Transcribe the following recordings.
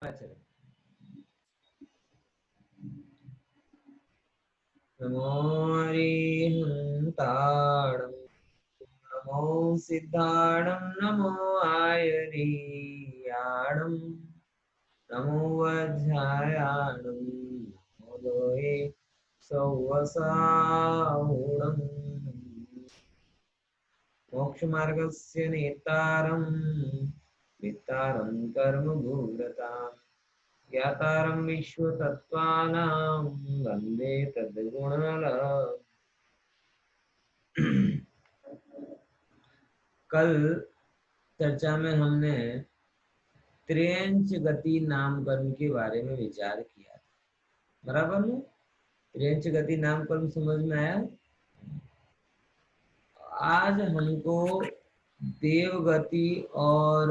अच्छा, नमो हरिहंताणं नमो सिद्धाणं नमो आयरीयाणं नमो वज्रायाणं नमो लोहे सौवसाहुणं मोक्षमार्गस्य नेतारं वितारं कर्मभूरताम् ज्ञातारं विश्वतत्त्वानां वन्दे तद्गुणलम्। कल चर्चा में हमने त्रियंच गति नामकरण के बारे में विचार किया था, बराबर ना? त्रियंच गति नामकरण समझ में आया? आज हमको देव गति और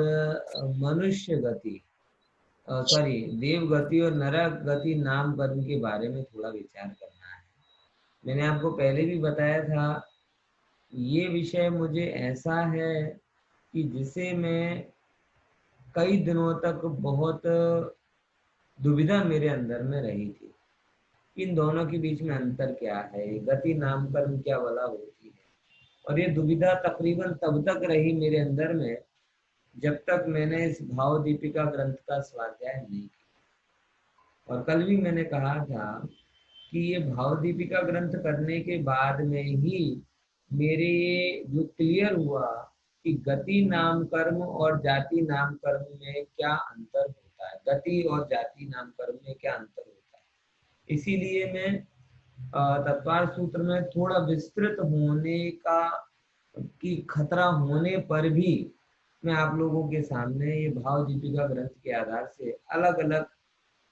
मनुष्य गति, सॉरी, देव गति और नरक गति नामकरण के बारे में थोड़ा विचार करना है। मैंने आपको पहले भी बताया था, ये विषय मुझे ऐसा है कि जिसे मैं कई दिनों तक बहुत दुविधा मेरे अंदर में रही थी। इन दोनों के बीच में अंतर क्या है, गति नामकरण क्या भला होती है। और ये दुविधा तकरीबन तब तक रही मेरे अंदर में जब तक मैंने इस भाव दीपिका ग्रंथ का स्वाध्याय नहीं किया। और कल भी मैंने कहा था कि ये भाव दीपिका ग्रंथ करने के बाद में ही मेरे ये जो क्लियर हुआ कि गति नाम कर्म और जाति नाम कर्म में क्या अंतर होता है, गति और जाति नाम कर्म में क्या अंतर होता है। इसीलिए मैं तत्वार सूत्र में थोड़ा विस्तृत होने का की खतरा होने पर भी मैं आप लोगों के सामने ये भाव दीपिका ग्रंथ के आधार से अलग अलग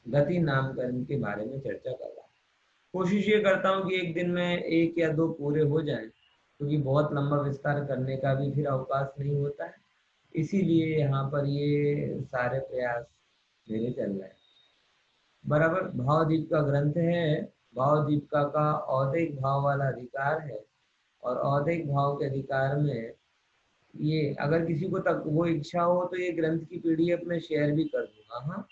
गति नामकरण के बारे में चर्चा कर रहा हूँ। कोशिश ये करता हूँ कि एक दिन में एक या दो पूरे हो जाएं, क्योंकि बहुत लंबा विस्तार करने का भी फिर अवकाश नहीं होता है। इसीलिए यहाँ पर ये सारे प्रयास मेरे चल रहे हैं, बराबर। भावदीप का ग्रंथ है। भावदीपिका का औदैक भाव वाला अधिकार है, और औदैक भाव के अधिकार में ये अगर किसी को तक वो इच्छा हो तो ये ग्रंथ की पीडीएफ में शेयर भी कर दूंगा। हाँ,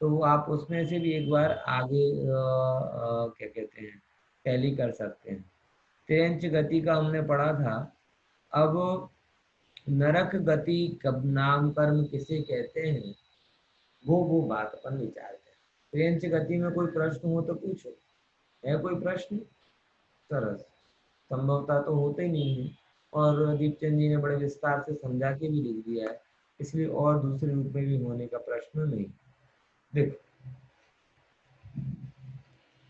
तो आप उसमें से भी एक बार आगे क्या कहते हैं, टैली कर सकते हैं। त्रियंच गति का हमने पढ़ा था। अब नरक गति कब नाम कर्म किसे कहते हैं, वो बात अपन विचार करें। त्रियंच गति में कोई प्रश्न हो तो पूछो। है कोई प्रश्न? सरस। संभवतः तो होते ही नहीं है, और दीपचंद जी ने बड़े विस्तार से समझा के भी लिख दिया है, इसलिए और दूसरे रूप में भी होने का प्रश्न नहीं। देखो,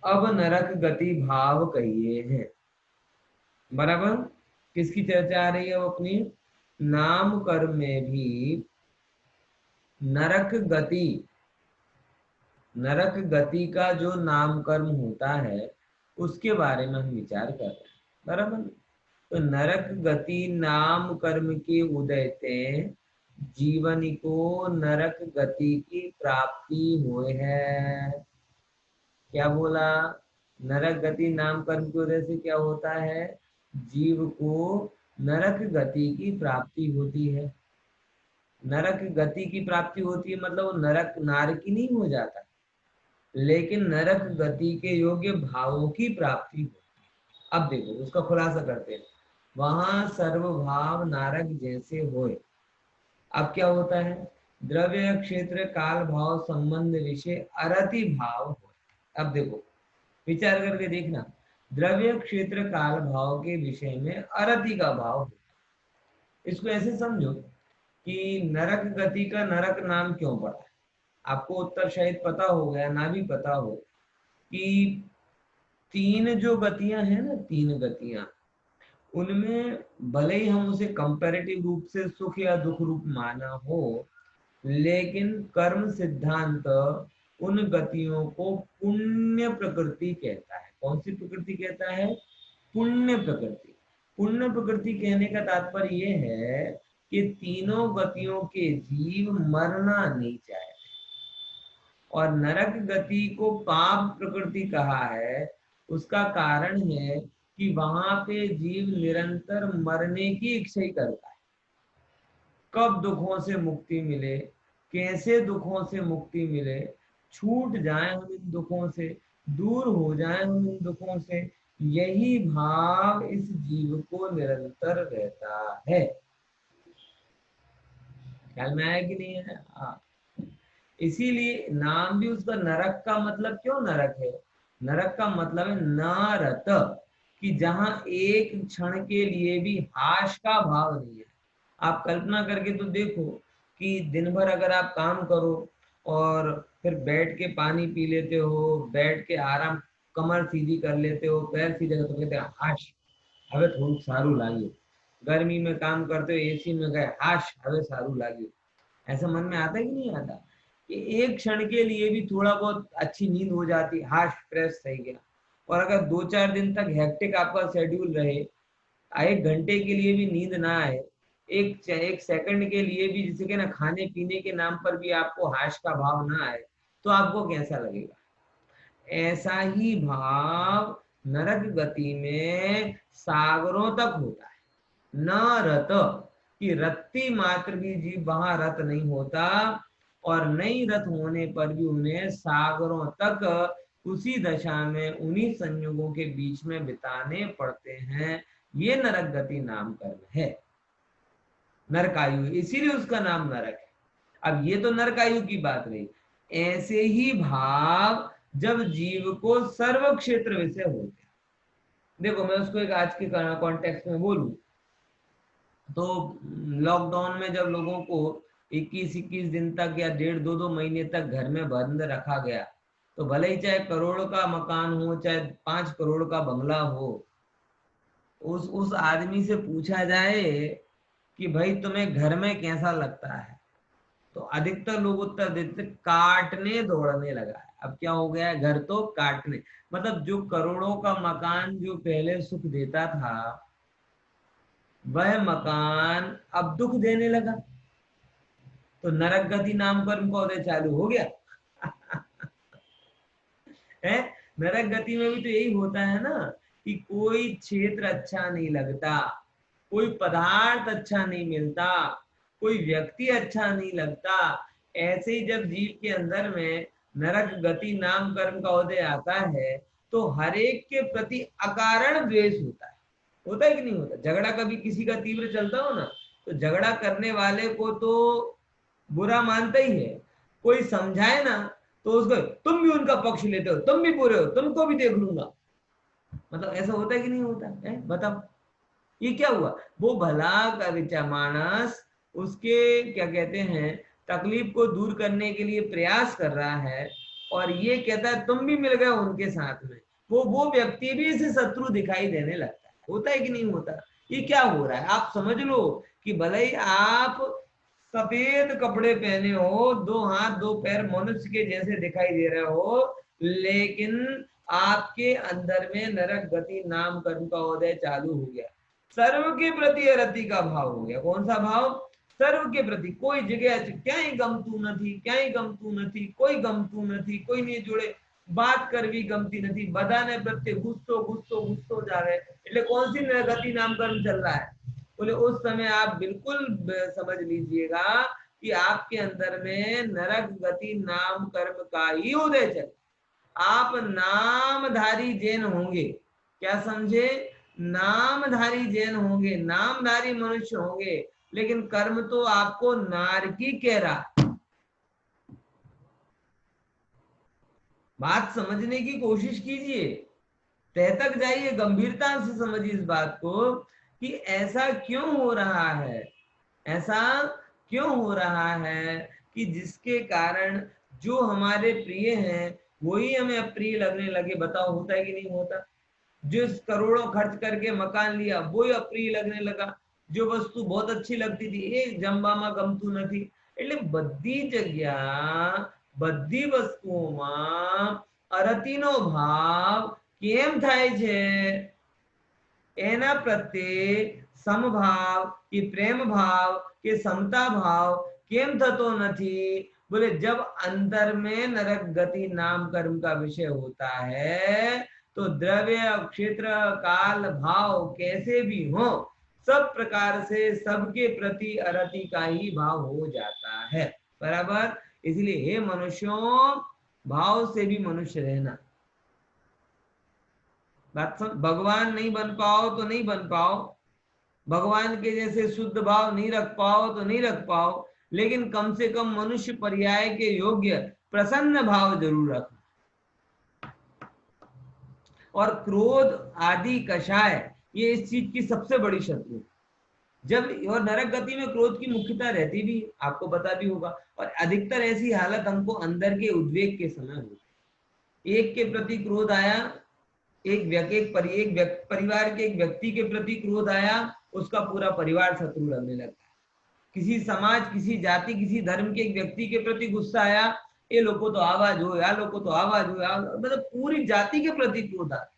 अब नरक गति भाव कहिए हैं, बराबर। किसकी चर्चा आ रही है? वो अपनी नाम कर्म में भी नरक गति का जो नाम कर्म होता है उसके बारे में हम विचार कर रहे हैं, बराबर। तो नरक गति नाम कर्म के उदयते जीवन को नरक गति की प्राप्ति हुए है। क्या बोला? नरक गति नाम कर्म की वजह से क्या होता है? जीव को नरक गति की प्राप्ति होती है। नरक गति की प्राप्ति होती है मतलब वो नरक नारकी नहीं हो जाता, लेकिन नरक गति के योग्य भावों की प्राप्ति होती है। अब देखो उसका खुलासा करते हैं। वहां सर्वभाव नारक जैसे होए। अब क्या होता है? द्रव्य क्षेत्र काल भाव संबंध विषय अरति भाव हो। अब देखो, विचार करके देखना। द्रव्य क्षेत्र काल भाव के विषय में अरति का भाव होता है। इसको ऐसे समझो कि नरक गति का नरक नाम क्यों पड़ा है। आपको उत्तर शायद पता हो गया, ना भी पता हो, कि तीन जो गतियां हैं ना, तीन गतियां, उनमें भले ही हम उसे कंपैरेटिव रूप से सुख या दुख रूप माना हो, लेकिन कर्म सिद्धांत उन गतियों को पुण्य प्रकृति कहता है। कौन सी प्रकृति कहता है? पुण्य प्रकृति। पुण्य प्रकृति कहने का तात्पर्य यह है कि तीनों गतियों के जीव मरना नहीं चाहते, और नरक गति को पाप प्रकृति कहा है। उसका कारण है कि वहां पे जीव निरंतर मरने की इच्छा ही करता है। कब दुखों से मुक्ति मिले, कैसे दुखों से मुक्ति मिले, छूट जाए हम इन दुखों से, दूर हो जाए हम इन दुखों से, यही भाव इस जीव को निरंतर रहता है। ख्याल में आया कि नहीं है? हाँ। इसीलिए नाम भी उसका नरक का मतलब क्यों नरक है? नरक का मतलब है नरत, कि जहां एक क्षण के लिए भी हाश का भाव नहीं है। आप कल्पना करके तो देखो कि दिन भर अगर आप काम करो और फिर बैठ के पानी पी लेते हो, बैठ के आराम, कमर सीधी कर लेते हो, पैर सीधे कर, तो कहते हैं हाश हवे थोड़ा सारू लागियो। गर्मी में काम करते हो, एसी में गए, हाश हवे सारू लागियो। ऐसा मन में आता है कि नहीं आता? कि एक क्षण के लिए भी थोड़ा बहुत अच्छी नींद हो जाती, हाश फ्रेश सही गया। और अगर 2-4 दिन तक हेक्टिक आपका शेड्यूल रहे, 1 घंटे के लिए भी नींद ना आए, एक सेकंड के लिए भी, जिसे कि ना खाने पीने के नाम पर भी आपको हाश का भाव ना आए, तो आपको कैसा लगेगा? ऐसा ही भाव नरक गति में सागरों तक होता है। न रत, कि रत्ती मात्र भी जीव वहां रत नहीं होता, और नहीं रत होने पर भी उन्हें सागरों तक उसी दशा में उन्हीं संयोगों के बीच में बिताने पड़ते हैं। ये नरक गति नाम कर्म है, नरकायु, इसीलिए उसका नाम नरक है। अब ये तो नरकायु की बात रही। ऐसे ही भाव जब जीव को सर्व क्षेत्र विषय होते हैं, देखो मैं उसको एक आज के कॉन्टेक्स्ट में बोलूं तो, लॉकडाउन में जब लोगों को 21-21 दिन तक या 1.5-2 महीने तक घर में बंद रखा गया, तो भले ही चाहे करोड़ का मकान हो, चाहे 5 करोड़ का बंगला हो, उस आदमी से पूछा जाए कि भाई तुम्हें घर में कैसा लगता है, तो अधिकतर लोग उत्तर देते काटने दौड़ने लगा है। अब क्या हो गया है? घर तो काटने, मतलब जो करोड़ों का मकान जो पहले सुख देता था, वह मकान अब दुख देने लगा। तो नरक गति नाम कर्म का उदय चालू हो गया। है, नरक गति में भी तो यही होता है ना, कि कोई क्षेत्र अच्छा नहीं लगता, कोई पदार्थ अच्छा नहीं मिलता, कोई व्यक्ति अच्छा नहीं लगता। ऐसे ही जब जीव के अंदर में नरक गति नाम कर्म का उदय आता है, तो हर एक के प्रति अकारण द्वेष होता है कि नहीं होता? झगड़ा कभी किसी का तीव्र चलता हो ना, तो झगड़ा करने वाले को तो बुरा मानता ही है। कोई समझाए ना, तो उसको तुम भी उनका पक्ष लेते हो, तुम भी बुरे हो, तुमको भी देख लूंगा। मतलब ऐसा होता है कि नहीं होता है? बताओ, ये क्या हुआ? वो भला का विचार मानस उसके क्या कहते हैं, तकलीफ को दूर करने के लिए प्रयास कर रहा है, और ये कहता है तुम भी मिल गए उनके साथ में, वो व्यक्ति भी इसे शत्रु दिखाई देने लगता है। होता है कि नहीं होता? ये क्या हो रहा है? आप समझ लो कि भले ही आप सफेद कपड़े पहने हो, 2 हाथ 2 पैर मनुष्य के जैसे दिखाई दे रहे हो, लेकिन आपके अंदर में नरक गति नाम कर्म का उदय चालू हो गया। सर्व के प्रति रति का भाव हो गया। कौन सा भाव? सर्व के प्रति। कोई जगह ક્યાંય ગમતું નથી, ક્યાંય ગમતું નથી, કોઈ ગમતું નથી, કોઈની જોડે વાત કરવી ગમતી નથી, બધાને પ્રત્યે ગુસ્સો ગુસ્સો ગુસ્સો જ આવે। એટલે कौन सी गति नाम कर्म चल रहा है? बोले उस समय आप बिल्कुल समझ लीजिएगा कि आपके अंदर में नरक गति नाम कर्म का ही उदय चल। आप नामधारी जैन होंगे, क्या समझे? नामधारी जैन होंगे, नामधारी मनुष्य होंगे, लेकिन कर्म तो आपको नारकी कह रहा। बात समझने की कोशिश कीजिए, तह तक जाइए, गंभीरता से समझिए इस बात को कि ऐसा क्यों हो रहा है, ऐसा क्यों हो रहा है कि जिसके कारण जो हमारे प्रिय हैं वही हमें अप्रिय लगने लगे। बताओ, होता है कि नहीं होता? जिस करोड़ों खर्च करके मकान लिया वही अप्रिय लगने लगा। जो वस्तु बहुत अच्छी लगती थी એ જમવામાં ગમતું નથી। એટલે બધી જગ્યા બધી વસ્તુઓમાં અરતિનો ભાવ કેમ થાય છે? એના પ્રત્યે સમભાવ કે પ્રેમ ભાવ કે समता भाव કેમ થતો નથી? बोले जब अंदर में नरक गति नाम कर्म का विषय होता है, तो द्रव्य क्षेत्र काल भाव कैसे भी हो, सब प्रकार से सबके प्रति अरति का ही भाव हो जाता है। बराबर। इसलिए हे मनुष्यों, भाव से भी मनुष्य रहना। बात समझ, भगवान नहीं बन पाओ तो नहीं बन पाओ, भगवान के जैसे शुद्ध भाव नहीं रख पाओ तो नहीं रख पाओ, लेकिन कम से कम मनुष्य पर्याय के योग्य प्रसन्न भाव जरूर रखना। और क्रोध आदि कषाय ये इस चीज की सबसे बड़ी शत्रु। जब और नरक गति में क्रोध की मुख्यता रहती भी, आपको पता भी होगा, और अधिकतर ऐसी हालत हमको अंदर के उद्वेग के समय होती। एक के प्रति क्रोध आया, परिवार के एक व्यक्ति के प्रति क्रोध आया, उसका पूरा परिवार शत्रु लगने लगता है। किसी समाज, किसी जाति, किसी धर्म के एक व्यक्ति के प्रति गुस्सा आया, ये लोगों तो आवाज हो, या लोगों तो आवाज हो, मतलब पूरी जाति के प्रति क्रोध आता।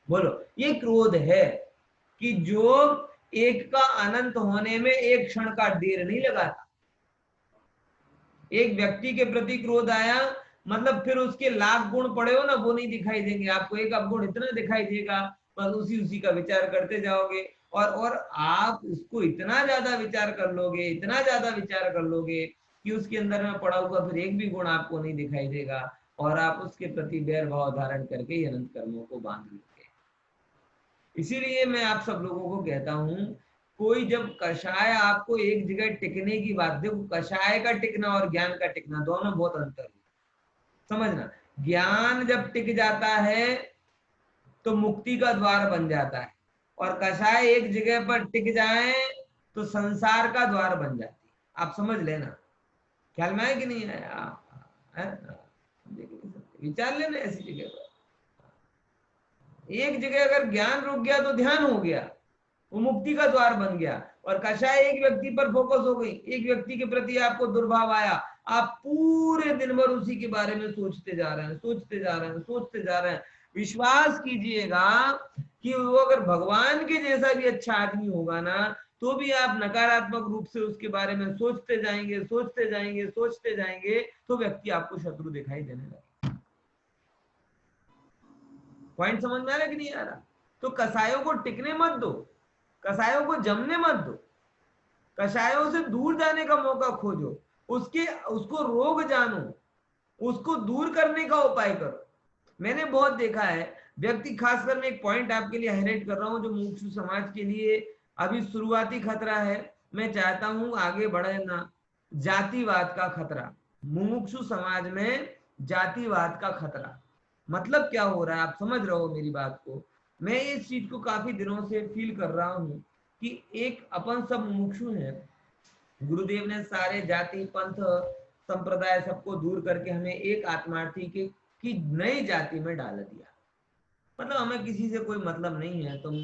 बोलो, ये क्रोध है कि जो एक का अनंत होने में एक क्षण का देर नहीं लगाता। एक व्यक्ति के प्रति क्रोध आया, मतलब फिर उसके लाख गुण पड़े हो ना, वो नहीं दिखाई देंगे आपको, एक अवगुण इतना दिखाई देगा, बस उसी का विचार करते जाओगे, और आप उसको इतना ज्यादा विचार कर लोगे, इतना ज्यादा विचार कर लोगे कि उसके अंदर में पड़ा हुआ फिर एक भी गुण आपको नहीं दिखाई देगा, और आप उसके प्रति बैर भाव धारण करके ही अनंत कर्मों को बांध लोगे। इसीलिए मैं आप सब लोगों को कहता हूं, कोई जब कषाय आपको एक जगह टिकने की बात, देखो कषाय का टिकना और ज्ञान का टिकना दोनों बहुत अंतर है, समझना। ज्ञान जब टिक जाता है तो मुक्ति का द्वार बन जाता है, और कषाय एक जगह पर टिक जाए तो संसार का द्वार बन जाती है। आप समझ लेना, ख्याल में आया कि नहीं आया? विचार लेना ऐसी जगह पर। एक जगह अगर ज्ञान रुक गया तो ध्यान हो गया, वो मुक्ति का द्वार बन गया, और कषाय एक व्यक्ति पर फोकस हो गई, एक व्यक्ति के प्रति आपको दुर्भाव आया, आप पूरे दिन भर उसी के बारे में सोचते जा रहे हैं, सोचते जा रहे हैं, सोचते जा रहे हैं। विश्वास कीजिएगा कि वो अगर भगवान के जैसा भी अच्छा आदमी होगा ना, तो भी आप नकारात्मक रूप से उसके बारे में सोचते जाएंगे, सोचते जाएंगे, सोचते जाएंगे, तो व्यक्ति आपको शत्रु दिखाई देने लगे। पॉइंट समझ में आ रहा है कि नहीं आ रहा? तो कसायों को टिकने मत दो, कसायों को जमने मत दो, कषायों से दूर जाने का मौका खोजो, उसको रोग जानो, उसको दूर करने का उपाय करो। मैंने बहुत देखा है व्यक्ति, खासकर मैं एक पॉइंट आपके लिए हाईलाइट कर रहा हूं जो मुमुक्षु समाज के लिए अभी शुरुआती खतरा है, मैं चाहता हूं आगे बढ़े ना। जातिवाद का खतरा, मुमुक्षु समाज में जातिवाद का खतरा। मतलब क्या हो रहा है, आप समझ रहे हो मेरी बात को? मैं इस चीज को काफी दिनों से फील कर रहा हूं कि एक अपन सब मुमुक्षु हैं, गुरुदेव ने सारे जाति पंथ संप्रदाय सबको दूर करके हमें एक आत्मार्थी की नई जाति में डाल दिया। मतलब हमें किसी से कोई मतलब नहीं है, तुम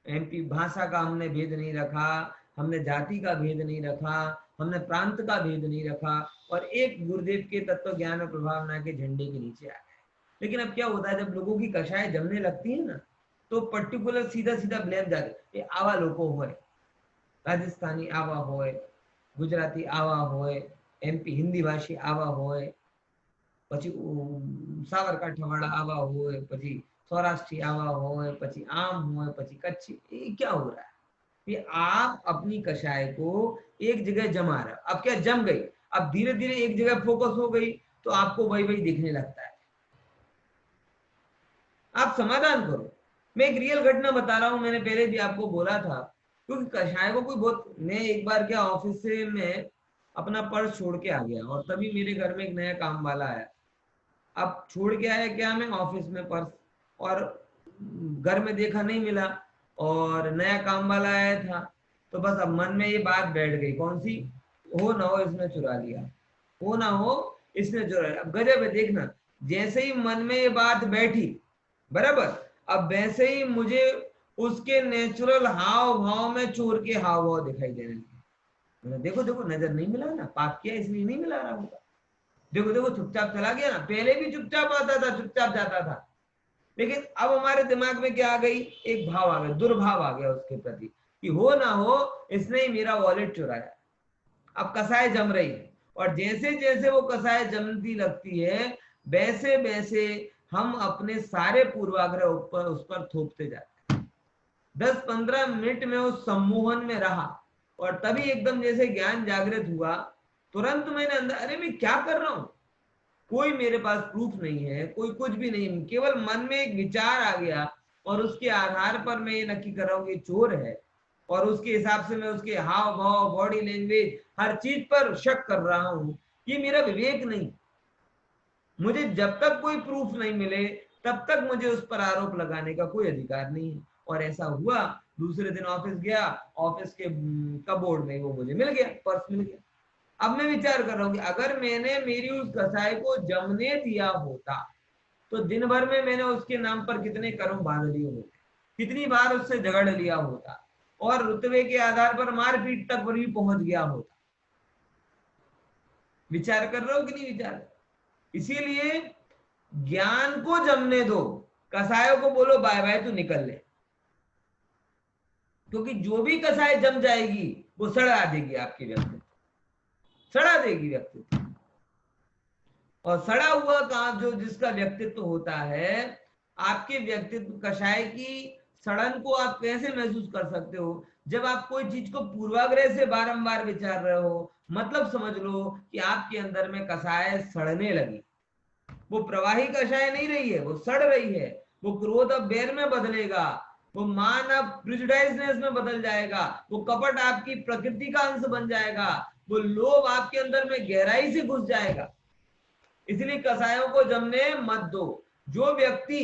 एमपी भाषा का हमने भेद नहीं रखा, हमने जाति का भेद नहीं रखा, हमने प्रांत का भेद नहीं रखा, और एक गुरुदेव के तत्व ज्ञान और प्रभावना के झंडे के नीचे आ गए। लेकिन अब क्या होता है, जब लोगों की कषाय जमने लगती है ना, तो पर्टिकुलर सीधा सीधा ब्लेम जाते, ये आवा लोगो होए, राजस्थानी आवा होए, गुजराती आवा होए, एमपी हिंदी भाषी आवा होए, પછી સાબરકાંઠાવાળા આવા હોય, પછી सौराष्ट्री आवा होए, પછી आम होए, પછી कच्छी। ये क्या हो रहा है? ये आप अपनी कषाय को एक जगह जमा रहे हो, अब क्या जम गई, अब धीरे धीरे एक जगह फोकस हो गई, तो आपको वही वही दिखने लगता है। आप समाधान करो। मैं एक रियल घटना बता रहा हूं, मैंने पहले भी आपको बोला था, क्योंकि कषाय को कोई बहुत, मैं एक बार क्या ऑफिस से मैं अपना पर्स छोड़ के आ गया, और तभी मेरे घर में एक नया काम वाला आया। अब छोड़ के आया क्या मैं ऑफिस में पर्स, और घर में देखा नहीं मिला, और नया काम वाला आया था, तो बस अब मन में ये बात बैठ गई, कौन सी, हो ना हो इसने चुरा लिया, हो ना हो इसने चुरा लिया। अब गजब है, देखना, जैसे ही मन में ये बात बैठी, बराबर, अब वैसे ही मुझे उसके नेचुरल हाव भाव में चोर के हाव भाव दिखाई देने लगे। देखो देखो, नजर नहीं मिला ना, पाप किया इसलिए नहीं मिला रहा होगा, देखो देखो चुपचाप चला गया ना, पहले भी चुपचाप आता था, चुपचाप जाता था, लेकिन अब हमारे दिमाग में क्या आ गई, एक भाव आ गया, दुर्भाव आ गया उसके प्रति, कि हो ना हो इसने ही मेरा वॉलेट चुराया। अब कसाय जम रही है, और जैसे जैसे वो कसाय जमती लगती है, वैसे वैसे हम अपने सारे पूर्वाग्रह ऊपर उस पर थोपते जाते हैं। 10-15 मिनट में उस सम्मोहन में रहा, और तभी एकदम जैसे ज्ञान जागृत हुआ, तुरंत मैंने अंदर, अरे मैं क्या कर रहा हूं, कोई मेरे पास प्रूफ नहीं है, कोई कुछ भी नहीं, केवल मन में एक विचार आ गया और उसके आधार पर मैं ये नक्की कर रहा हूँ कि चोर है, और उसके हिसाब से मैं उसके हाव भाव, बॉडी लैंग्वेज, हर चीज पर शक कर रहा हूं। ये मेरा विवेक नहीं। मुझे जब तक कोई प्रूफ नहीं मिले तब तक मुझे उस पर आरोप लगाने का कोई अधिकार नहीं है। और ऐसा हुआ, दूसरे दिन ऑफिस गया, ऑफिस के कबोर्ड में वो मुझे मिल गया, पर्स मिल गया। अब मैं विचार कर रहा हूँ कि अगर मैंने मेरी उस कसाई को जमने दिया होता तो दिन भर में मैंने उसके नाम पर कितने कर्म बांध लिए होते, कितनी बार उससे झगड़ लिया होता, और रुतबे के आधार पर मारपीट तक पर भी पहुंच गया होता। विचार कर रहे हो कि नहीं विचार? इसीलिए ज्ञान को जमने दो, कसायों को बोलो बाय बाय तू निकल ले, क्योंकि जो भी कसाय जम जाएगी वो सड़ा देगी आपके व्यक्तित्व, सड़ा देगी व्यक्तित्व। और सड़ा हुआ काम जो जिसका व्यक्तित्व होता है, आपके व्यक्तित्व कषाय की सड़न को आप कैसे महसूस कर सकते हो? जब आप कोई चीज को पूर्वाग्रह से बारंबार विचार रहे हो, मतलब समझ लो कि आपके अंदर में कषाय सड़ने लगी। वो प्रवाही कषाय नहीं रही है, वो सड़ रही है। वो क्रोध अब बैर में बदलेगा, वो मान अब प्रिजुडाइजनेस में बदल जाएगा, वो कपट आपकी प्रकृति का अंश बन जाएगा, वो लोभ आपके अंदर में गहराई से घुस जाएगा। इसलिए कसायों को जमने मत दो। जो व्यक्ति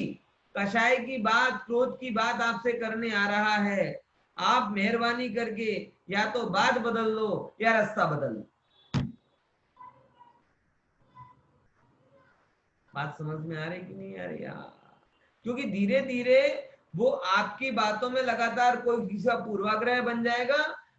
कषाय की बात, क्रोध की बात आपसे करने आ रहा है, आप मेहरबानी करके या तो बात बदल लो या रास्ता बदल लो। बात समझ में आ रही कि नहीं आ रही यार? क्योंकि धीरे धीरे वो आपकी बातों में लगातार कोई किसी का पूर्वाग्रह बन जाएगा,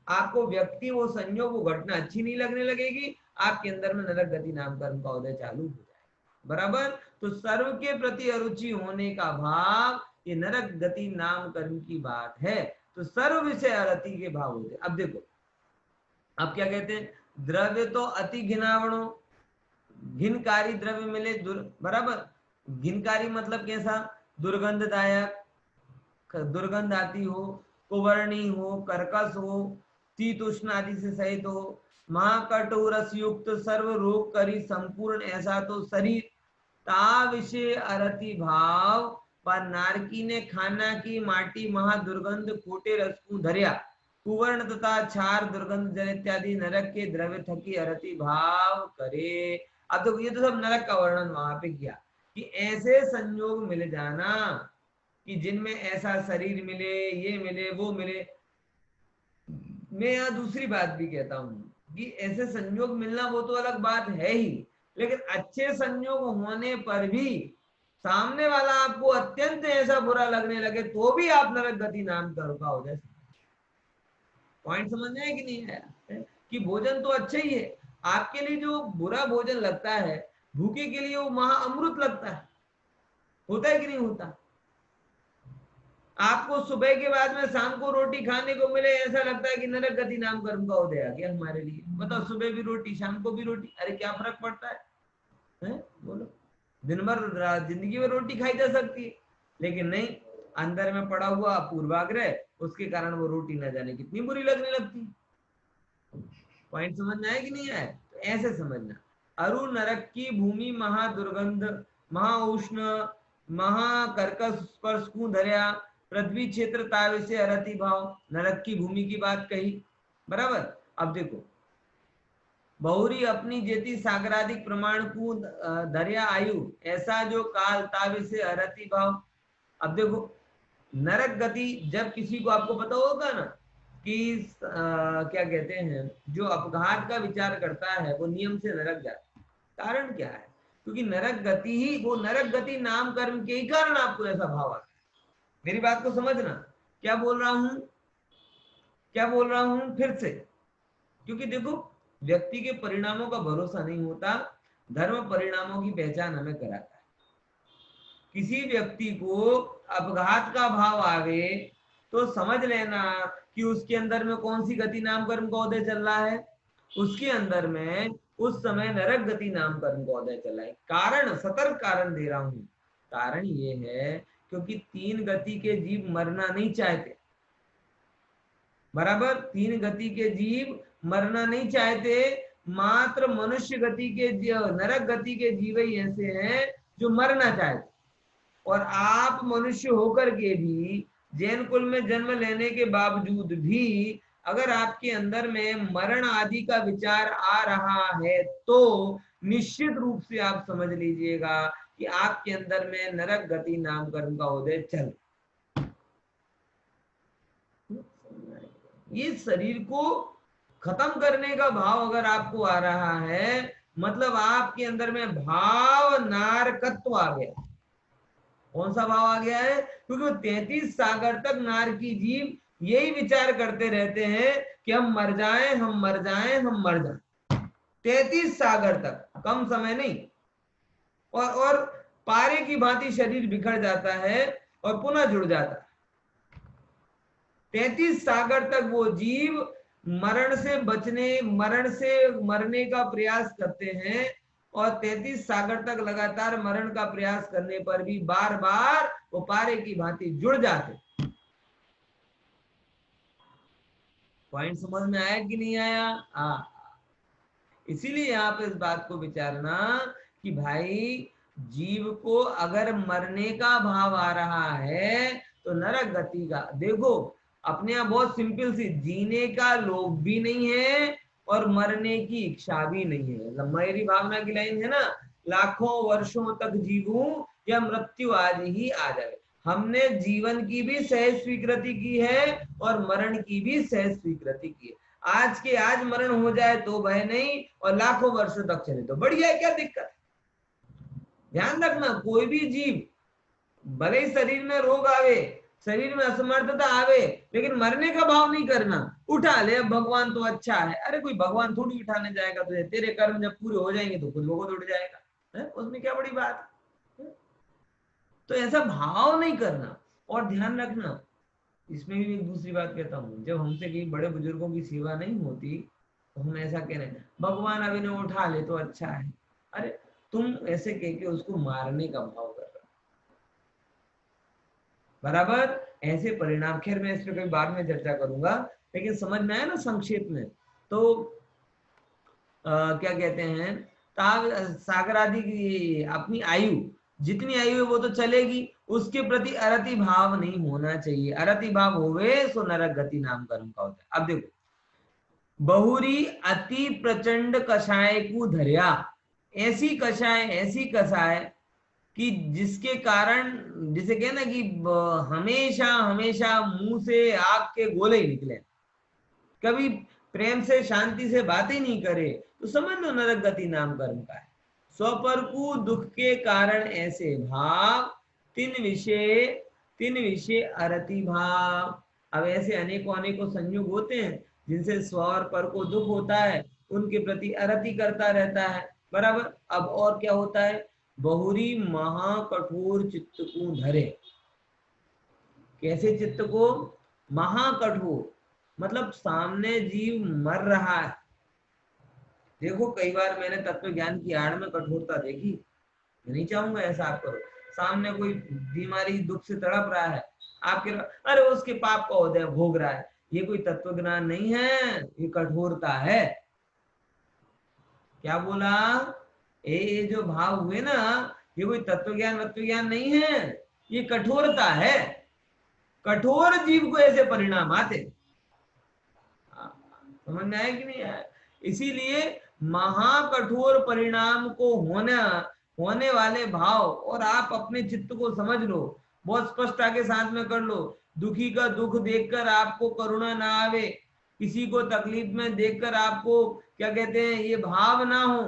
आपको व्यक्ति, वो संयोग, वो घटना अच्छी नहीं लगने लगेगी, आपके अंदर में नरक गति नाम कर्म का उदय चालू हो जाएगा। बराबर? तो सर्व के प्रति अरुचि होने का भाव, ये नरक गति नाम कर्म की बात है। तो सर्व विषय अरति के भाव होते। अब देखो, अब क्या कहते हैं, द्रव्य तो अति घिनावणो, घिनकारी द्रव्य मिले बराबर। घिनकारी मतलब कैसा? दुर्गंधदायक, दुर्गंध आती हो, कुवर्णी हो, कर्कश हो, शीत उष्ण आदि से सहित हो, महाकटु रस युक्त, सर्व रोग करी संपूर्ण, ऐसा तो शरीर ता विषय अरति भाव। पर नारकी ने खाना की माटी महा दुर्गंध खोटे रस को धरिया, कुवर्ण तथा क्षार दुर्गंध जल इत्यादि नरक के द्रव्य थकी अरति भाव करे। अब तो ये तो सब नरक का वर्णन वहां पे किया कि ऐसे संयोग मिल जाना कि जिनमें ऐसा शरीर मिले, ये मिले, वो मिले। मैं यहाँ दूसरी बात भी कहता हूँ कि ऐसे संयोग मिलना वो तो अलग बात है ही, लेकिन अच्छे संयोग होने पर भी सामने वाला आपको अत्यंत ऐसा बुरा लगने लगे तो भी आप नरक गति नाम का हो जाए। पॉइंट समझ में आया कि नहीं आया? कि भोजन तो अच्छा ही है, आपके लिए जो बुरा भोजन लगता है, भूखे के लिए वो महा अमृत लगता है। होता है कि नहीं होता? आपको सुबह के बाद में शाम को रोटी खाने को मिले, ऐसा लगता है कि नरक गति नाम कर्म का उदय आ गया हमारे लिए। बताओ, सुबह भी रोटी, शाम को भी रोटी, अरे क्या फर्क पड़ता है? बोलो, दिन भर जिंदगी में रोटी खाई जा सकती है, लेकिन नहीं, अंदर में पड़ा हुआ पूर्वाग्रह, उसके कारण वो रोटी न जाने कितनी बुरी लगने लगती। पॉइंट समझ में आया कि नहीं आया? तो ऐसे समझना, अरु नरक की भूमि महादुर्गंध, महाउष्ण, महाकर्कश स्पर्श को धरिया, पृथ्वी क्षेत्र तावे से अरति भाव, नरक की भूमि की बात कही। बराबर? अब देखो, बहुरी अपनी जेती सागराधिक प्रमाण को धरिया आयु, ऐसा जो काल तावे से अरति भाव। अब देखो, नरक गति जब किसी को, आपको पता होगा ना कि क्या कहते हैं, जो अपघात का विचार करता है वो नियम से नरक जाता है। कारण क्या है? क्योंकि नरक गति ही, वो नरक गति नाम कर्म के ही कारण आपको ऐसा भाव आता है। मेरी बात को समझना, क्या बोल रहा हूं, क्या बोल रहा हूं फिर से। क्योंकि देखो, व्यक्ति के परिणामों का भरोसा नहीं होता, धर्म परिणामों की पहचान हमें कराता है। किसी व्यक्ति को अपघात का भाव आवे तो समझ लेना कि उसके अंदर में कौन सी गति नाम कर्म का उदय चल रहा है। उसके अंदर में उस समय नरक गति नाम कर्म का उदय चल रहा है। कारण, सतर्क कारण दे रहा हूं। कारण ये है क्योंकि तीन गति के जीव मरना नहीं चाहते। बराबर? तीन गति के जीव मरना नहीं चाहते, मात्र मनुष्य गति के नरक गति के जीव ही ऐसे हैं जो मरना चाहते, और आप मनुष्य होकर के भी जैन कुल में जन्म लेने के बावजूद भी अगर आपके अंदर में मरण आदि का विचार आ रहा है तो निश्चित रूप से आप समझ लीजिएगा कि आपके अंदर में नरक गति नामकरण का उदय चल। ये शरीर को खत्म करने का भाव अगर आपको आ रहा है, मतलब आपके अंदर में भाव नारकत्व आ गया। कौन सा भाव आ गया है? क्योंकि वो 33 सागर तक नार की जीव यही विचार करते रहते हैं कि हम मर जाएं, हम मर जाएं, हम मर जाएं। 33 सागर तक, कम समय नहीं। और पारे की भांति शरीर बिखर जाता है और पुनः जुड़ जाता है। 33 सागर तक वो जीव मरण से बचने, मरण से मरने का प्रयास करते हैं, और 33 सागर तक लगातार मरण का प्रयास करने पर भी बार बार वो पारे की भांति जुड़ जाते। पॉइंट समझ में आया कि नहीं आया? इसीलिए आप इस बात को विचारना कि भाई जीव को अगर मरने का भाव आ रहा है तो नरक गति का, देखो अपने आप बहुत सिंपल सी, जीने का लोभ भी नहीं है और मरने की इच्छा भी नहीं है। मतलब मेरी भावना की लाइन है ना, लाखों वर्षों तक जीवूं या मृत्यु आज ही आ जाए। हमने जीवन की भी सहज स्वीकृति की है और मरण की भी सहज स्वीकृति की है। आज के आज मरण हो जाए तो भय नहीं, और लाखों वर्षों तक चले तो बढ़िया है, क्या दिक्कत है? ध्यान रखना, कोई भी जीव भले ही शरीर में रोग आवे, शरीर में असमर्थता आवे, लेकिन मरने का भाव नहीं करना। उठा ले, भगवान तो अच्छा है। अरे कोई भगवान थोड़ी उठाने जाएगा तुझे, तेरे कर्म जब पूरे हो जाएंगे तो खुद ब खुद उठ जाएगा है? उसमें क्या बड़ी बात है? तो ऐसा भाव नहीं करना। और ध्यान रखना, इसमें भी एक दूसरी बात कहता हूँ, जब हमसे कई बड़े बुजुर्गों की सेवा नहीं होती तो हम ऐसा कह रहे हैं भगवान अब इन्हें उठा ले तो अच्छा है। अरे तुम ऐसे कह के उसको मारने का भाव कर रहे हो, बराबर ऐसे परिणाम। खैर मैं इस पर कभी बाद में चर्चा करूंगा, लेकिन समझ में आया ना संक्षेप में। तो क्या कहते हैं, सागर आदि की अपनी आयु, जितनी आयु है वो तो चलेगी, उसके प्रति अरति भाव नहीं होना चाहिए। अरति भाव होवे सो नरक गति नामकरण का होता है। अब देखो, बहुरी अति प्रचंड कषाय को धरिया, ऐसी कषाय कि जिसके कारण, जिसे कहना कि हमेशा हमेशा मुंह से आग के गोले ही निकले, कभी प्रेम से शांति से बातें नहीं करे, तो समझ लो नरक गति नामकरण का है। स्वपर को दुख के कारण ऐसे भाव, तीन विषय अरति भाव। अब ऐसे अनेकों अनेकों संयोग होते हैं जिनसे स्व और पर को दुख होता है, उनके प्रति अरति करता रहता है, बराबर। अब और क्या होता है, बहुरी महाकठोर चित्त को धरे। कैसे चित्त को? महाकठोर, मतलब सामने जीव मर रहा है। देखो कई बार मैंने तत्व ज्ञान की आड़ में कठोरता देखी, मैं नहीं चाहूंगा ऐसा आप करो। सामने कोई बीमारी दुख से तड़प रहा है, आपके अरे उसके पाप का उदय भोग रहा है, ये कोई तत्व ज्ञान नहीं है, ये कठोरता है। क्या बोला? ये जो भाव हुए ना, ये कोई तत्व ज्ञान नहीं है, ये कठोरता है। कठोर जीव को ऐसे परिणाम आते। समझ में आया कि नहीं आया? इसीलिए महाकठोर परिणाम को होने वाले भाव, और आप अपने चित्त को समझ लो, बहुत स्पष्टता के साथ में कर लो। दुखी का दुख देखकर आपको करुणा ना आवे, किसी को तकलीफ में देखकर आपको क्या कहते हैं ये भाव ना हो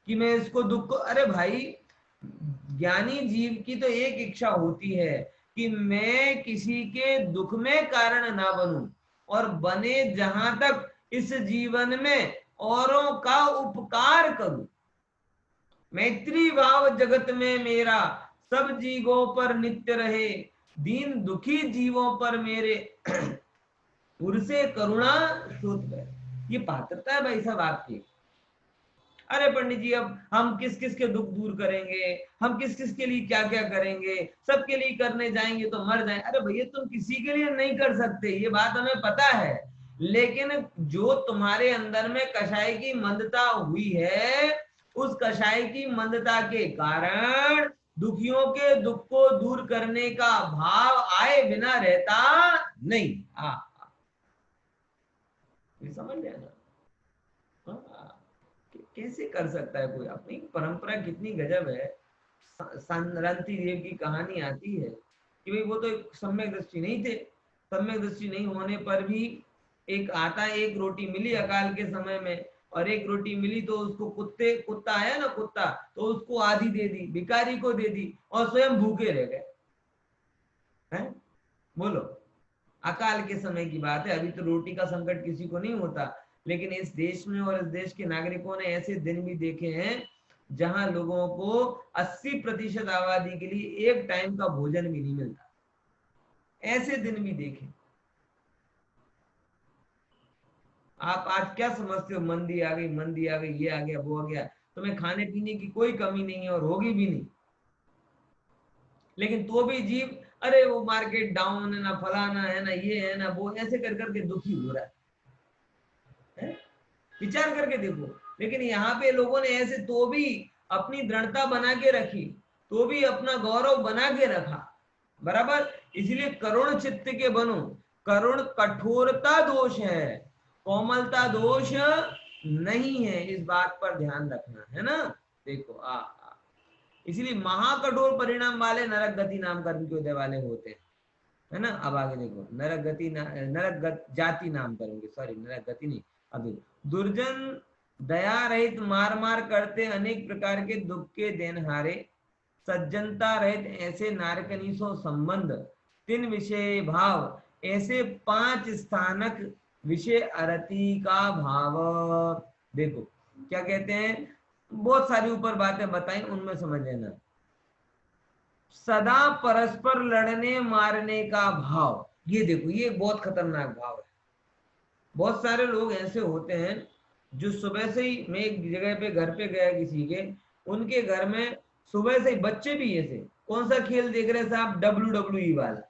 कि मैं इसको दुख को, अरे भाई ज्ञानी जीव की तो एक इच्छा होती है कि मैं किसी के दुख में कारण ना बनूं, और बने जहां तक इस जीवन में औरों का उपकार करूं। मैत्री भाव जगत में मेरा, सब जीवों पर नित्य रहे, दीन दुखी जीवों पर मेरे पुरसे करुणा सूत है। ये पात्रता है भाई साहब आपकी। अरे पंडित जी अब हम किस किस के दुख दूर करेंगे, हम किस किस के लिए क्या क्या करेंगे, सबके लिए करने जाएंगे तो मर जाए। अरे भैया तुम किसी के लिए नहीं कर सकते, ये बात हमें पता है, लेकिन जो तुम्हारे अंदर में कषाय की मंदता हुई है, उस कषाय की मंदता के कारण दुखियों के दुख को दूर करने का भाव आए बिना रहता नहीं। ये समझ लेना। कैसे कर सकता है कोई? अपनी परंपरा कितनी गजब है। रंती देव की कहानी आती है कि भाई वो तो एक सम्यक दृष्टि नहीं थे, सम्यक दृष्टि नहीं होने पर भी एक आता, एक रोटी मिली अकाल के समय में, और एक रोटी मिली तो उसको कुत्ता आया ना, कुत्ता, तो उसको आधी दे दी, भिखारी को दे दी, और स्वयं भूखे रह गए हैं। बोलो, अकाल के समय की बात है। अभी तो रोटी का संकट किसी को नहीं होता, लेकिन इस देश में और इस देश के नागरिकों ने ऐसे दिन भी देखे हैं जहां लोगों को 80% आबादी के लिए एक टाइम का भोजन भी नहीं मिलता। ऐसे दिन भी देखे। आप आज क्या समझते हो? मंदी आ गई, मंदी आ गई, ये आ गया, वो आ गया। तुम्हें खाने पीने की कोई कमी नहीं है और होगी भी नहीं, लेकिन तो भी जीव, अरे वो मार्केट डाउन है ना, फलाना है ना, ये है ना, वो, ऐसे कर करके दुखी हो रहा है। विचार करके देखो। लेकिन यहाँ पे लोगों ने ऐसे तो भी अपनी दृढ़ता बना के रखी, तो भी अपना गौरव बना के रखा, बराबर। इसलिए करुण चित्त के बनो। करुण कठोरता दोष है, कोमलता दोष नहीं है। इस बात पर ध्यान रखना है ना। देखो इसलिए महाकठोर परिणाम वाले नरक गति नाम कर्म के उदय वाले होते हैं, है ना। अब आगे देखो, नरक जाति नाम करेंगे, सॉरी नरक गति नहीं। अभी दुर्जन दया रहित मार मार करते अनेक प्रकार के दुख के देनहारे, सज्जनता रहित ऐसे नारकनीसो संबंध, तीन विषय भाव, ऐसे 5 स्थानक विषय अरति का भाव। देखो क्या कहते हैं, बहुत सारी ऊपर बातें बताई, उनमें समझ लेना। सदा परस्पर लड़ने मारने का भाव, ये देखो, ये बहुत खतरनाक भाव है। बहुत सारे लोग ऐसे होते हैं जो सुबह से ही, मैं एक जगह पे घर पे गया किसी के, उनके घर में सुबह से ही बच्चे भी ऐसे, कौन सा खेल देख रहे साहब? WWE वाला,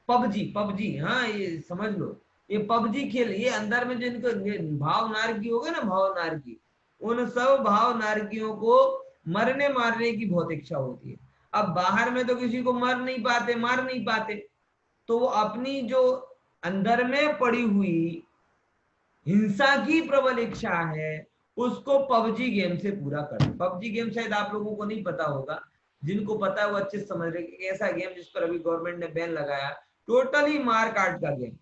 पबजी, पबजी, हाँ ये समझ लो, ये पबजी खेल। ये अंदर में जो इनको भाव नारकी हो गए ना, भाव नारकी, उन सब भाव नारकियों को मरने मारने की बहुत इच्छा होती है। अब बाहर में तो किसी को मार नहीं पाते, तो वो अपनी जो अंदर में पड़ी हुई हिंसा की प्रबल इच्छा है, उसको पबजी गेम से पूरा कर। पबजी गेम शायद आप लोगों को नहीं पता होगा, जिनको पता है वो अच्छे से समझ रहे कि ऐसा गेम जिस पर अभी गवर्नमेंट ने बैन लगाया, टोटली मार काट का गेम।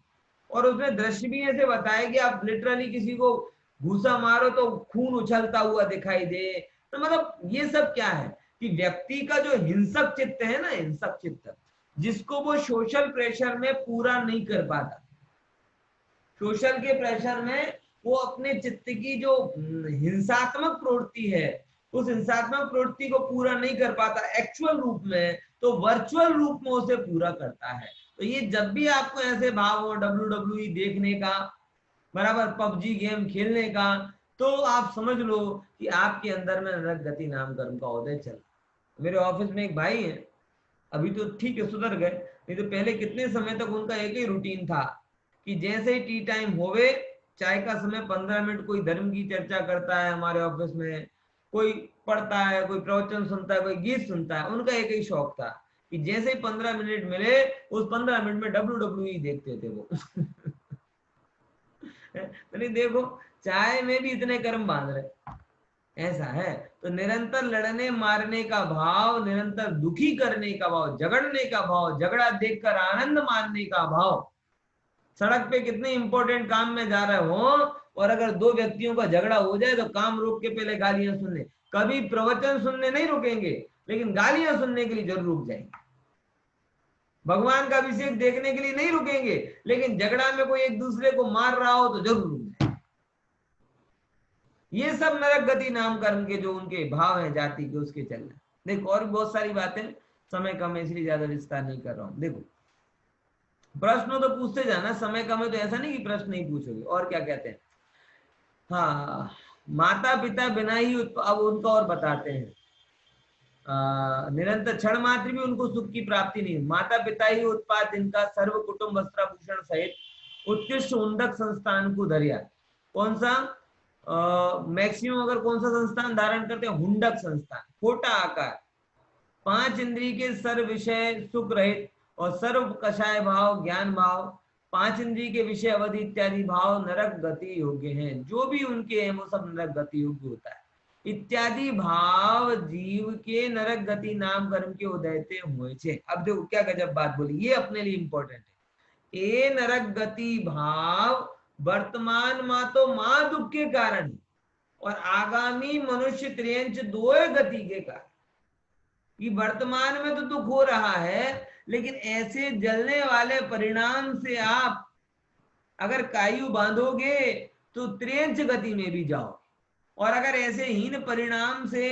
और उसमें दृश्य भी ऐसे बताया कि आप लिटरली किसी को घूसा मारो तो खून उछलता हुआ दिखाई दे। तो मतलब ये सब क्या है कि व्यक्ति का जो हिंसक चित्त है ना, हिंसक चित्त, जिसको वो सोशल प्रेशर में पूरा नहीं कर पाता, सोशल के प्रेशर में वो अपने चित्त की जो हिंसात्मक प्रवृत्ति है, उस हिंसात्मक प्रवृत्ति को पूरा नहीं कर पाता एक्चुअल रूप में, तो वर्चुअल रूप में उसे पूरा करता है। तो ये जब भी आपको ऐसे भाव हो WWE देखने का, बराबर, पबजी गेम खेलने का, तो आप समझ लो कि आपके अंदर में नरक गति नाम कर्म का उदय चल। मेरे ऑफिस में एक भाई है, अभी तो ठीक है सुधर गए, नहीं तो पहले कितने समय तक उनका एक ही रूटीन था कि जैसे ही टी टाइम होवे, चाय का समय, 15 मिनट कोई धर्म की चर्चा करता है हमारे ऑफिस में, कोई पढ़ता है, कोई प्रवचन सुनता है, कोई गीत सुनता है। उनका एक ही शौक था कि जैसे ही 15 मिनट मिले, उस 15 मिनट में WWE देखते थे वो। नहीं देखो, चाय में भी इतने कर्म बांध रहे, ऐसा है। तो निरंतर लड़ने मारने का भाव, निरंतर दुखी करने का भाव, झगड़ने का भाव, झगड़ा देखकर आनंद मानने का भाव। सड़क पे कितने इंपॉर्टेंट काम में जा रहे हो, और अगर दो व्यक्तियों का झगड़ा हो जाए तो काम रोक के पहले गालियां सुनने, कभी प्रवचन सुनने नहीं रुकेंगे, लेकिन गालियां सुनने के लिए जरूर रुक जाएंगे। भगवान का अभिषेक देखने के लिए नहीं रुकेंगे, लेकिन झगड़ा में कोई एक दूसरे को मार रहा हो तो जरूर रुक जाए। ये सब नरक गति नाम कर्म के जो उनके भाव हैं जाति के, उसके चलने। देखो और बहुत सारी बातें, समय कम है इसलिए ज्यादा विस्तार नहीं कर रहा हूं। देखो प्रश्न तो पूछते जाना, समय कम है तो ऐसा नहीं कि प्रश्न नहीं पूछोगे। और क्या कहते हैं, हाँ, माता पिता बिना ही अब उनका और बताते हैं। निरंतर क्षण मात्र भी उनको सुख की प्राप्ति नहीं, माता पिता ही उत्पाद इनका सर्व कुटुंब वस्त्राभूषण सहित उत्कृष्ट उन्नत संस्थान को धरिया। कौन सा मैक्सिमम अगर कौन सा संस्थान धारण करते हैं? हुंडक संस्थान, छोटा आकार, 5 इंद्रिय के सर्व विषय सुख रहित और सर्व कषाय भाव ज्ञान भाव, 5 इंद्रिय के विषय अवधि इत्यादि भाव नरक गति योग्य हैं। जो भी उनके हैं वो सब नरक गति योग्य होता है। इत्यादि भाव जीव के नरक गति नाम कर्म के उदयते हुए छे। अब देखो क्या गजब बात बोली, ये अपने लिए इंपॉर्टेंट है। ए नरक गति भाव वर्तमान मा तो मां दुख के कारण और आगामी मनुष्य त्रियंच दो गति के कारण। कि वर्तमान में तो दुख हो रहा है, लेकिन ऐसे जलने वाले परिणाम से आप अगर कायु बांधोगे तो त्रियंच गति में भी जाओ, और अगर ऐसे हीन परिणाम से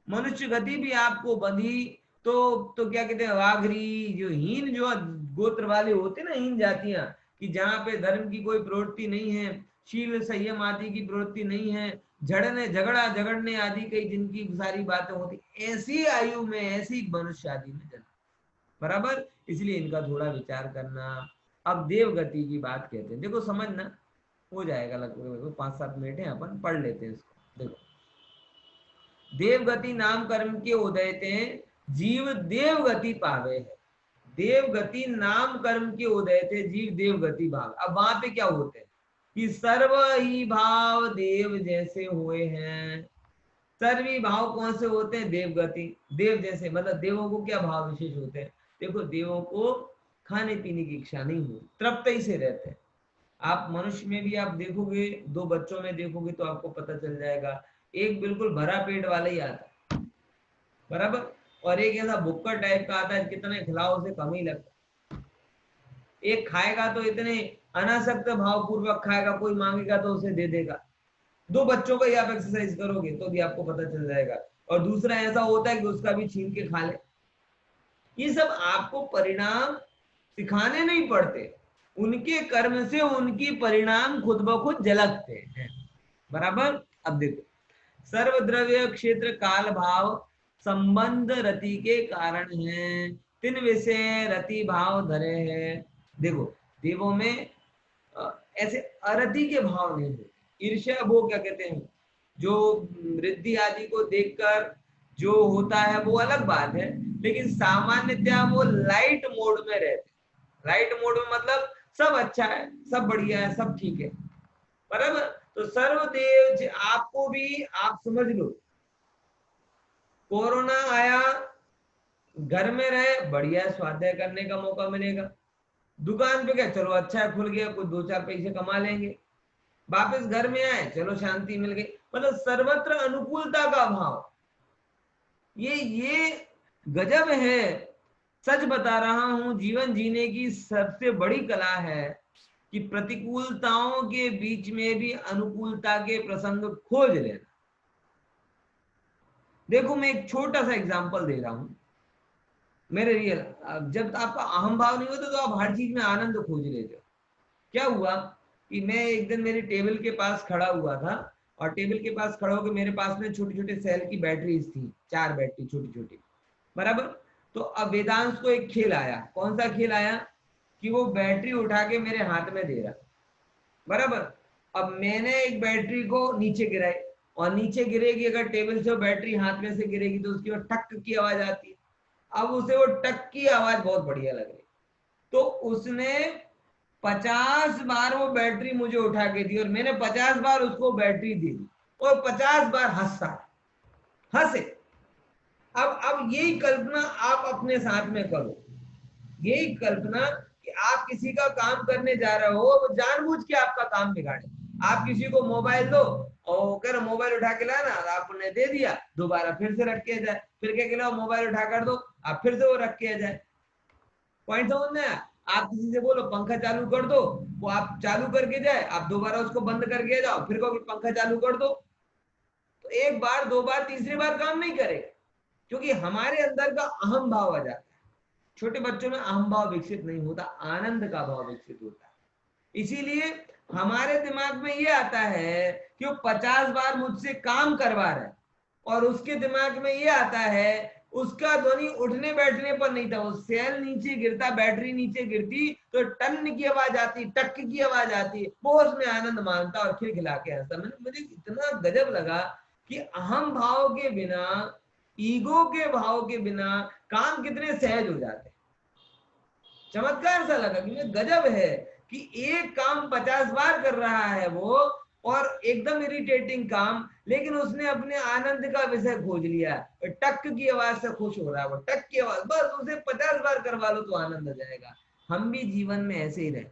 मनुष्य गति भी आपको बंधी तो क्या कहते हैं, वाघरी जो हीन जो गोत्र वाले होते ना, हीन जातियां, कि जहां पे धर्म की कोई प्रवृत्ति नहीं है, शील संयम आदि की प्रवृत्ति नहीं है, झड़ने झगड़ा झगड़ने आदि कई जिनकी सारी बातें होती, ऐसी आयु में ऐसी मनुष्य आदि में जन्म, बराबर। इसलिए इनका थोड़ा विचार करना। अब देव गति की बात कहते हैं, देखो समझना, हो जाएगा लगभग 5-7 मिनट है, अपन पढ़ लेते हैं इसको। देखो, देवगति नाम कर्म के उदयते जीव देवगति पावे है। देवगति नाम कर्म के उदयते जीव देवगति भाव। अब वहां पे क्या होते हैं कि सर्व ही भाव देव जैसे हुए हैं। सर्वी भाव कौन से होते हैं? देवगति, देव जैसे, मतलब देवों को क्या भाव विशेष होते हैं? देखो, देवों को खाने पीने की इच्छा नहीं होती, तृप्त ही से रहते हैं। आप मनुष्य में भी आप देखोगे, 2 बच्चों में देखोगे तो आपको पता चल जाएगा, एक बिल्कुल भरा पेट वाला ही आता है, बराबर, और एक ऐसा भुक्कड़ टाइप का आता है, कितने खिलाओ उसे कम ही लगता। एक खाएगा तो इतने अनासक्त भाव पूर्वक खाएगा, कोई मांगेगा तो उसे दे देगा। 2 बच्चों का ही आप एक्सरसाइज करोगे तो भी आपको पता चल जाएगा। और दूसरा ऐसा होता है कि उसका भी छीन के खा ले। ये सब आपको परिणाम सिखाने नहीं पड़ते, उनके कर्म से उनकी परिणाम खुद ब खुद झलकते हैं, बराबर। अब देखो, सर्वद्रव्य क्षेत्र काल भाव संबंध रति के कारण है, 3 विषय रति भाव धरे है। देखो, देवों में ऐसे अरति के भाव नहीं होते। ईर्ष्या वो क्या कहते हैं, जो वृद्धि आदि को देखकर जो होता है वो अलग बात है, लेकिन सामान्यतया वो लाइट मोड में रहते। राइट मोड में मतलब सब अच्छा है, सब बढ़िया है, सब ठीक है, बराबर। तो सर्वदेव आपको भी आप समझ लो, कोरोना आया, घर में रहे, बढ़िया स्वाध्याय करने का मौका मिलेगा। दुकान पे क्या, चलो अच्छा है, खुल गया, कुछ 2-4 पैसे कमा लेंगे। वापस घर में आए, चलो शांति मिल गई। मतलब सर्वत्र अनुकूलता का भाव, ये गजब है। सच बता रहा हूं, जीवन जीने की सबसे बड़ी कला है कि प्रतिकूलताओं के बीच में भी अनुकूलता के प्रसंग खोज लेना। देखो, मैं एक छोटा सा एग्जांपल दे रहा हूं मेरे रियल। जब आपका अहम भाव नहीं होता तो आप हर चीज में आनंद खोज लेते हो। क्या हुआ कि मैं एक दिन मेरी टेबल के पास खड़ा हुआ था, और टेबल के पास खड़ा होकर मेरे पास में छोटे छोटे सेल की बैटरीज थी, 4 बैटरी छोटी छोटी, बराबर। तो अब वेदांश को एक खेल आया। कौन सा खेल आया? कि वो बैटरी उठा के मेरे हाथ में दे रहा, बराबर। अब मैंने एक बैटरी को नीचे गिराई, और नीचे गिरेगी अगर टेबल से वो बैटरी हाथ में से गिरेगी तो उसकी वो टक की आवाज आती है। अब उसे वो टक की आवाज बहुत बढ़िया लग रही, तो उसने 50 बार वो बैटरी मुझे उठा के दी, और मैंने 50 बार उसको बैटरी दे दी, और 50 बार हंसे। अब यही कल्पना आप अपने साथ में करो, यही कल्पना कि आप किसी का काम करने जा रहे हो, वो जानबूझ के आपका काम बिगाड़े। आप किसी को मोबाइल दो, और कह रहे मोबाइल उठा के लाना, आपने दे दिया, दोबारा फिर से रख के जाए, फिर क्या कहना, मोबाइल उठा कर दो, आप फिर से वो रख के जाए। पॉइंट समझ में आया? आप किसी से बोलो पंखा चालू कर दो, वो आप चालू करके जाए, आप दोबारा उसको बंद करके जाओ, फिर कहो पंखा चालू कर दो, तो 1 बार 2 बार तीसरी बार काम नहीं करेगा, क्योंकि हमारे अंदर का अहम भाव आ जाता है। छोटे बच्चों में अहम भाव विकसित नहीं होता, आनंद का भाव विकसित होता है। इसीलिए हमारे दिमाग में ये आता है कि वो 50 बार मुझसे काम करवा रहे हैं, और उसके दिमाग में ये आता है उसका ध्वनि उठने बैठने पर नहीं था। वो सेल नीचे गिरता, बैटरी नीचे गिरती तो टन की आवाज आती, टक की आवाज आती, वो उसमें आनंद मानता और खिलखिला के हंसता। मुझे इतना गजब लगा कि अहम भाव के बिना, ईगो के भाव के बिना काम कितने सहज हो जाते। चमत्कार सा लगा कि गजब है कि एक काम 50 बार कर रहा है वो, और एकदम इरिटेटिंग काम, लेकिन उसने अपने आनंद का विषय खोज लिया। टक की आवाज से खुश हो रहा है वो, टक की आवाज, बस उसे 50 बार करवा लो तो आनंद आ जाएगा। हम भी जीवन में ऐसे ही रहे,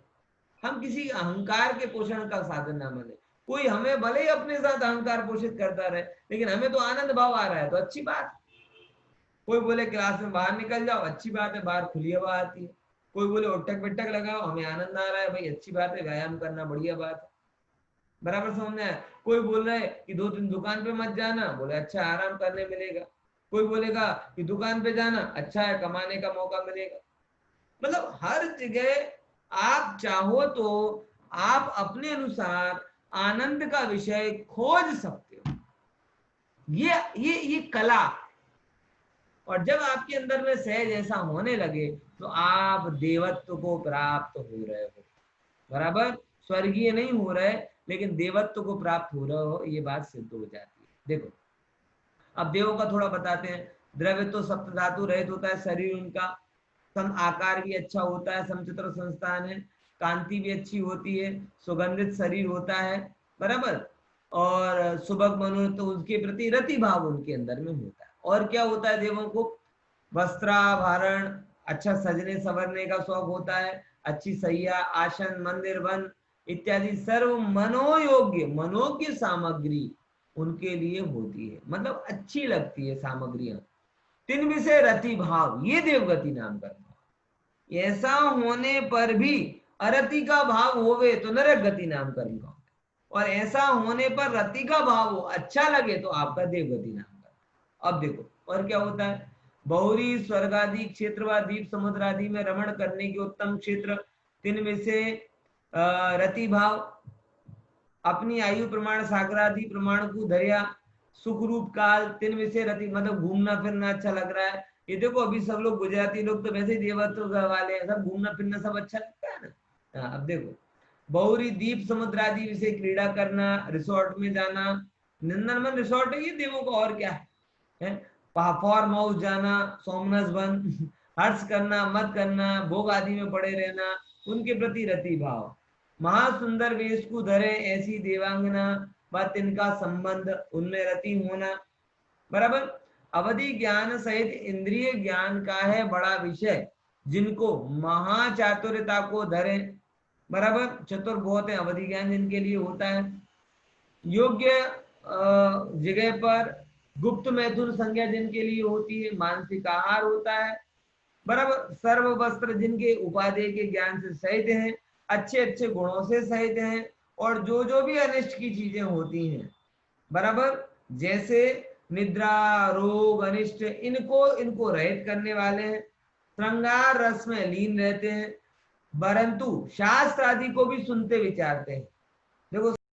हम किसी अहंकार के पोषण का साधन ना बने। कोई हमें भले ही अपने साथ अहंकार पोषित करता रहे, लेकिन हमें तो आनंद भाव आ रहा है तो अच्छी बात। कोई बोले क्लास में बाहर निकल जाओ, अच्छी बात है, बाहर खुली हवा आती है। कोई बोले उठक पिटक लगाओ, हमें आनंद आ रहा है, भाई अच्छी बात है, व्यायाम करना बढ़िया बात है, बराबर समझना है। कोई बोल रहा है कि 2 दिन दुकान पे मत जाना, बोले अच्छा आराम करने मिलेगा। कोई बोलेगा कि दुकान पे जाना अच्छा है, कमाने का मौका मिलेगा। मतलब हर जगह आप चाहो तो आप अपने अनुसार आनंद का विषय खोज सकते हो। ये कला, और जब आपके अंदर में सहज ऐसा होने लगे तो आप देवत्व को प्राप्त हो रहे हो, बराबर। स्वर्गीय नहीं हो रहे, लेकिन देवत्व को प्राप्त हो रहे हो, ये बात सिद्ध हो जाती है। देखो अब देवों का थोड़ा बताते हैं। द्रव्य तो सप्त धातु रहित होता है शरीर उनका, सम आकार भी अच्छा होता है, समचित्र संस्थान है, कांति भी अच्छी होती है, सुगंधित शरीर होता है, बराबर। और सुबह मनु तो उसके प्रति रति भाव उनके अंदर में होता है। और क्या होता है देवों को? वस्त्राभरण, अच्छा सजने संवरने का शौक होता है, अच्छी सैया, आसन, मंदिर, वन इत्यादि सर्व मनोयोग्य, मनोज्ञ सामग्री उनके लिए होती है, मतलब अच्छी लगती है सामग्रियां। तीन विषय रति भाव, ये देवगति नाम का भाव। ऐसा होने पर भी अरति का भाव होवे तो नरक गति नाम कर्म का, और ऐसा होने पर रति का भाव हो, अच्छा लगे तो आपका देवगति नाम का। अब देखो और क्या होता है। बहुरी स्वर्ग आदि क्षेत्र व द्वीप समुद्र आदि में रमण करने के उत्तम क्षेत्र, तीन में से रति भाव, अपनी आयु प्रमाण सागरादि प्रमाण को धरिया, सुख रूप काल, तीन विषय रति, मतलब घूमना फिरना अच्छा लग रहा है। ये देखो अभी सब लोग गुजराती लोग तो वैसे ही देवत्व वाले हैं, सब घूमना फिरना सब अच्छा लगता है ना। अब देखो बहुरी द्वीप समुद्र आदि विषय क्रीड़ा करना, रिसोर्ट में जाना, नंदनवन रिसोर्ट है ये देवों का, और क्या है, फार्म हाउस जाना, सोमनस वन, हर्ष करना मत करना, भोग आदि में पड़े रहना, उनके प्रति रति भाव। महासुंदर वेश को धरे ऐसी देवांगना व तिनका संबंध, उनमें रति होना, बराबर। अवधि ज्ञान सहित इंद्रिय ज्ञान का है बड़ा विषय, जिनको महाचातुर्यता को धरे, बराबर। चतुर बहुत है, अवधि ज्ञान जिनके लिए होता है। योग्य जगह पर गुप्त मैथुन संज्ञा जिनके लिए होती है, मानसिक आहार होता है, बराबर। सर्व वस्त्र जिनके उपादेय के ज्ञान से सहित हैं, अच्छे अच्छे गुणों से सहित हैं, और जो जो भी अनिष्ट की चीजें होती हैं, बराबर, जैसे निद्रा, रोग, अनिष्ट, इनको इनको रहित करने वाले हैं, श्रृंगार रस में लीन रहते हैं, परंतु शास्त्र आदि को भी सुनते विचारते हैं।